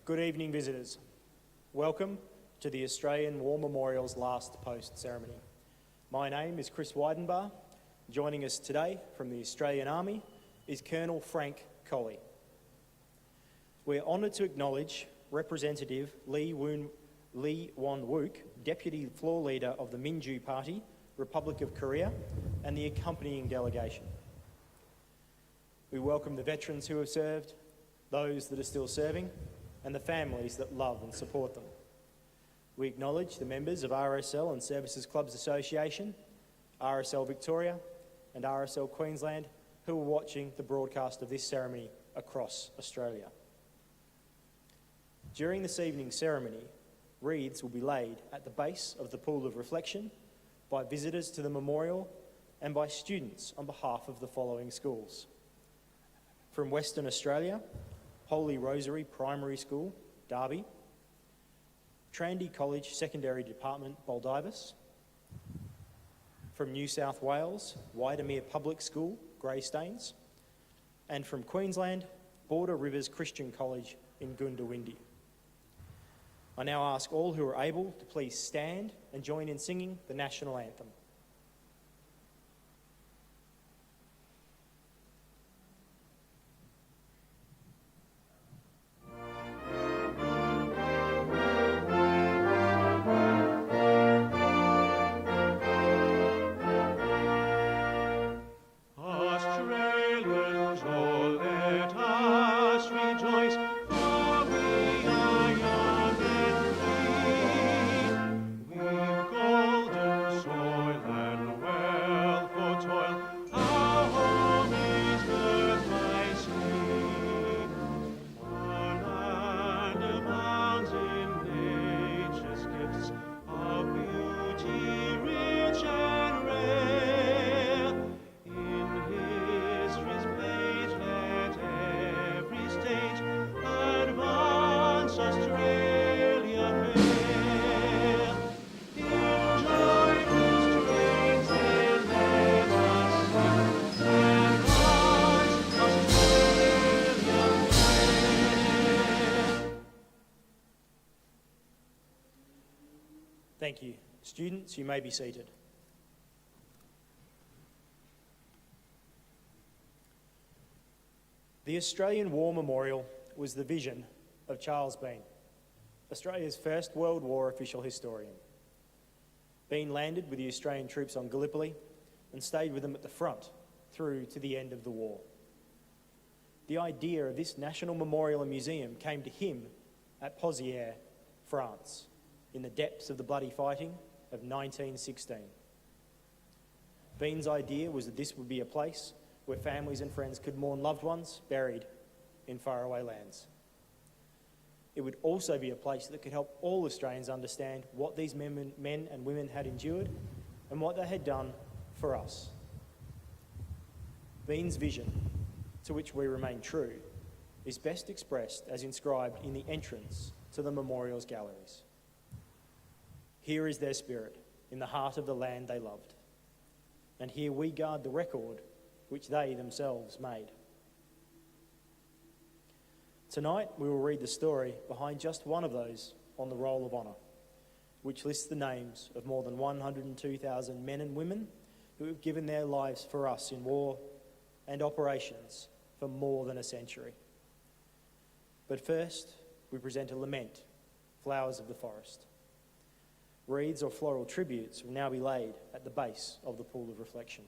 Good evening, visitors. Welcome to the Australian War Memorial's last post ceremony. My name is Chris Weidenbar. Joining us today from the Australian Army is Colonel Frank Colley. We're honoured to acknowledge Representative Lee Won-wook, Deputy Floor Leader of the Minju Party, Republic of Korea, and the accompanying delegation. We welcome the veterans who have served, those that are still serving, and the families that love and support them. We acknowledge the members of RSL and Services Clubs Association, RSL Victoria and RSL Queensland who are watching the broadcast of this ceremony across Australia. During this evening's ceremony, wreaths will be laid at the base of the Pool of Reflection by visitors to the memorial and by students on behalf of the following schools. From Western Australia, Holy Rosary Primary School, Derby; Trandy College Secondary Department, Baldivis; from New South Wales, Wydermere Public School, Greystanes; and from Queensland, Border Rivers Christian College in Goondiwindi. I now ask all who are able to please stand and join in singing the National Anthem. Thank you. Students, you may be seated. The Australian War Memorial was the vision of Charles Bean, Australia's first World War official historian. Bean landed with the Australian troops on Gallipoli and stayed with them at the front through to the end of the war. The idea of this National Memorial and Museum came to him at Pozières, France, in the depths of the bloody fighting of 1916. Bean's idea was that this would be a place where families and friends could mourn loved ones buried in faraway lands. It would also be a place that could help all Australians understand what these men and women had endured and what they had done for us. Bean's vision, to which we remain true, is best expressed as inscribed in the entrance to the memorial's galleries. Here is their spirit, in the heart of the land they loved. And here we guard the record which they themselves made. Tonight, we will read the story behind just one of those on the Roll of Honour, which lists the names of more than 102,000 men and women who have given their lives for us in war and operations for more than a century. But first, we present a lament, Flowers of the Forest. Wreaths or floral tributes will now be laid at the base of the Pool of Reflection.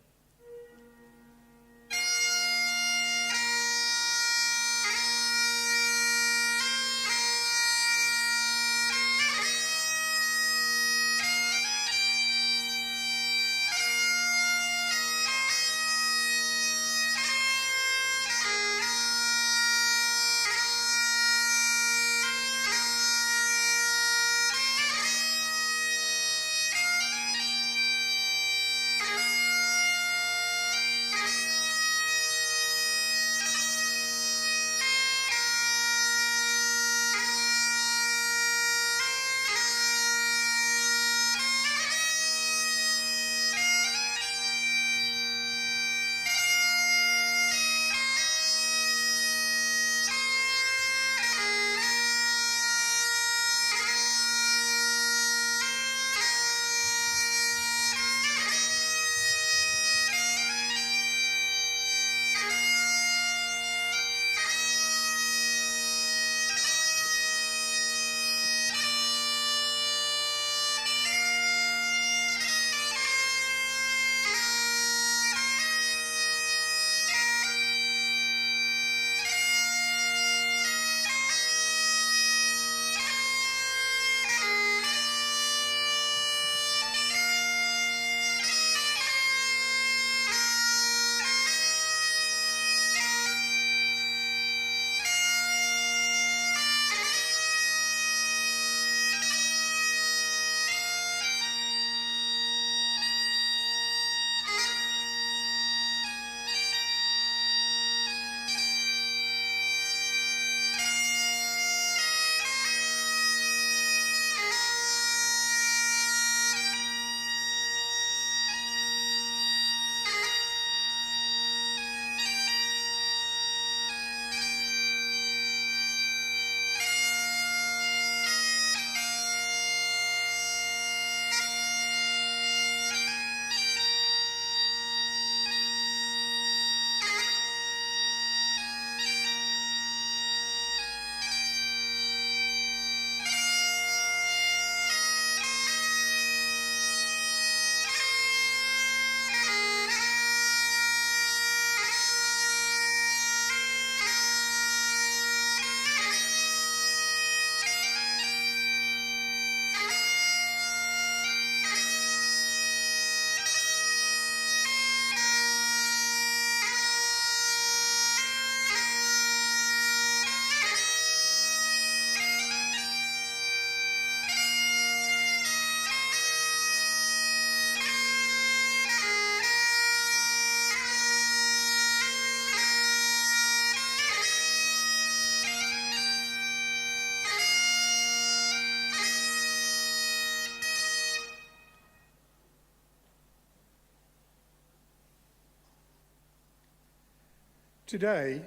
Today,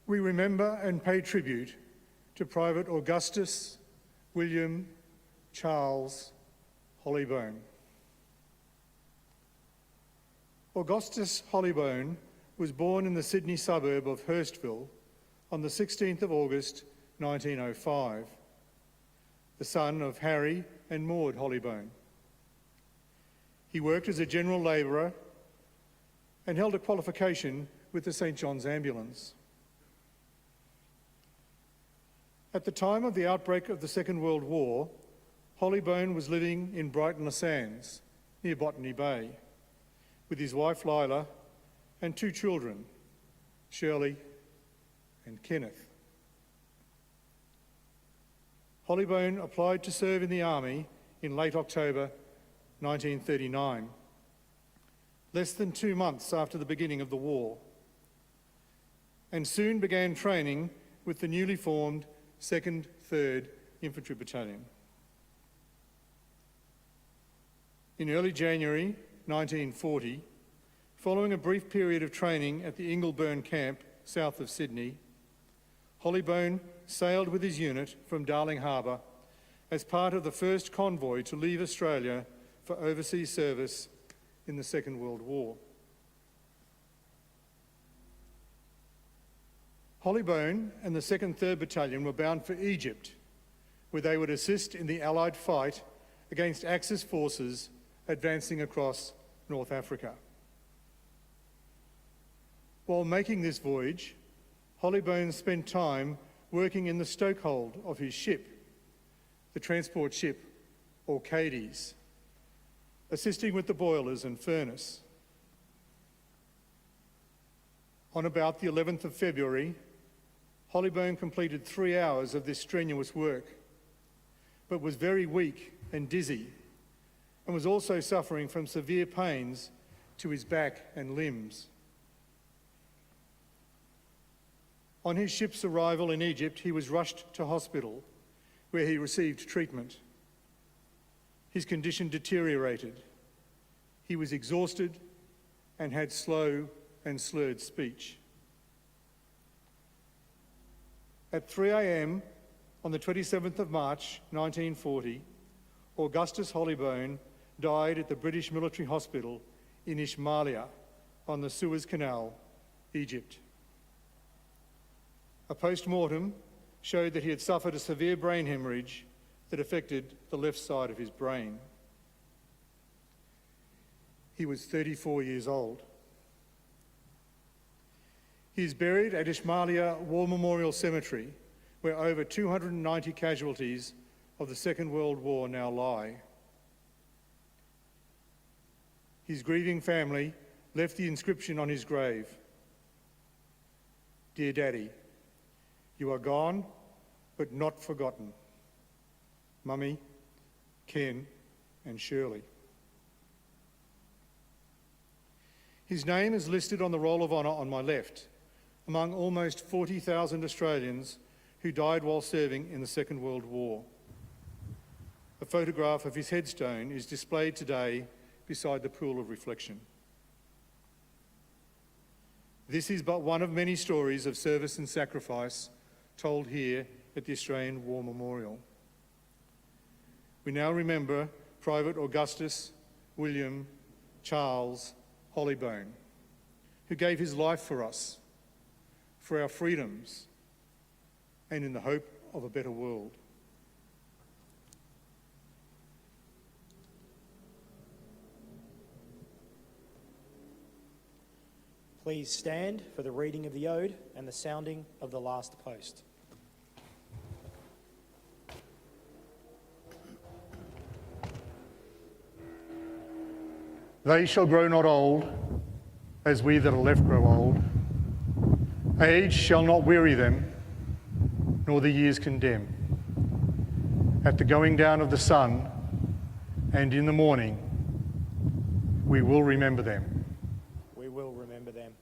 we remember and pay tribute to Private Augustus William Charles Hollibone. Augustus Hollibone was born in the Sydney suburb of Hurstville on the 16th of August 1905, the son of Harry and Maud Hollibone. He worked as a general labourer and held a qualification with the St John's Ambulance. At the time of the outbreak of the Second World War, Hollibone was living in Brighton-le-Sands, near Botany Bay, with his wife Lila and 2 children, Shirley and Kenneth. Hollibone applied to serve in the Army in late October 1939, less than 2 months after the beginning of the war, and soon began training with the newly formed 2nd, 3rd Infantry Battalion. In early January 1940, following a brief period of training at the Ingleburn camp south of Sydney, Hollibone sailed with his unit from Darling Harbour as part of the first convoy to leave Australia for overseas service in the Second World War. Hollibone and the 2nd 3rd Battalion were bound for Egypt, where they would assist in the Allied fight against Axis forces advancing across North Africa. While making this voyage, Hollibone spent time working in the stokehold of his ship, the transport ship Orcades, assisting with the boilers and furnace. On about the 11th of February, Hollibone completed 3 hours of this strenuous work, but was very weak and dizzy, and was also suffering from severe pains to his back and limbs. On his ship's arrival in Egypt, he was rushed to hospital, where he received treatment. His condition deteriorated. He was exhausted and had slow and slurred speech. At 3 a.m. on the 27th of March 1940, Augustus Hollibone died at the British Military Hospital in Ismailia on the Suez Canal, Egypt. A post-mortem showed that he had suffered a severe brain hemorrhage that affected the left side of his brain. He was 34 years old. He is buried at Ismailia War Memorial Cemetery, where over 290 casualties of the Second World War now lie. His grieving family left the inscription on his grave: "Dear Daddy, you are gone, but not forgotten. Mummy, Ken, and Shirley." His name is listed on the Roll of Honour on my left, among almost 40,000 Australians who died while serving in the Second World War. A photograph of his headstone is displayed today beside the pool of reflection. This is but one of many stories of service and sacrifice told here at the Australian War Memorial. We now remember Private Augustus William Charles Hollibone, who gave his life for us, for our freedoms, and in the hope of a better world. Please stand for the reading of the ode and the sounding of the last post. They shall grow not old, as we that are left grow old. Age shall not weary them, nor the years condemn. At the going down of the sun, and in the morning, we will remember them. We will remember them.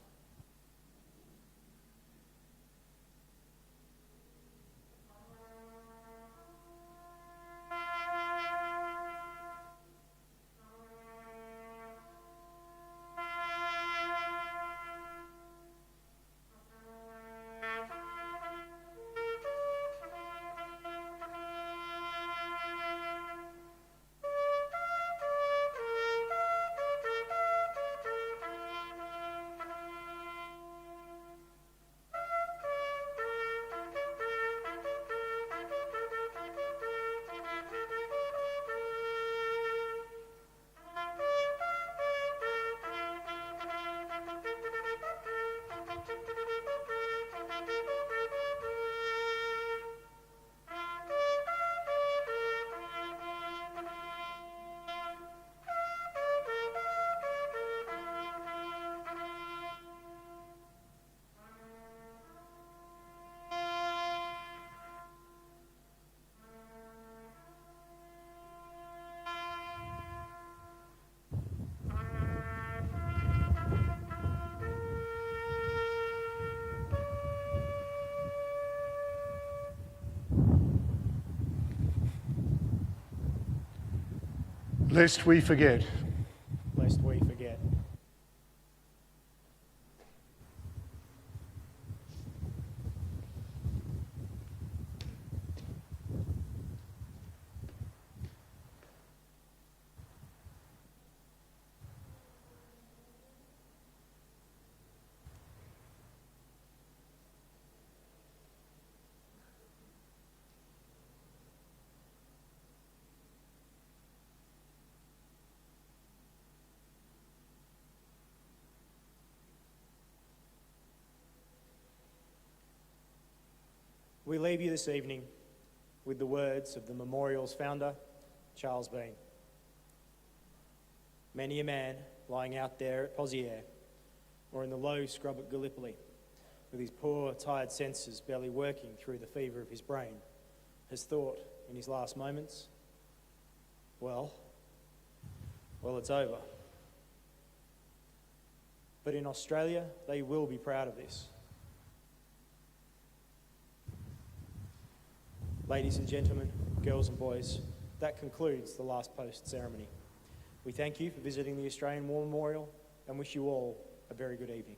lest we forget. lest we forget. We leave you this evening with the words of the memorial's founder, Charles Bean. Many a man lying out there at Poziere or in the low scrub at Gallipoli, with his poor, tired senses barely working through the fever of his brain, has thought in his last moments, well, it's over. But in Australia, they will be proud of this. Ladies and gentlemen, girls and boys, that concludes the last post ceremony. We thank you for visiting the Australian War Memorial and wish you all a very good evening.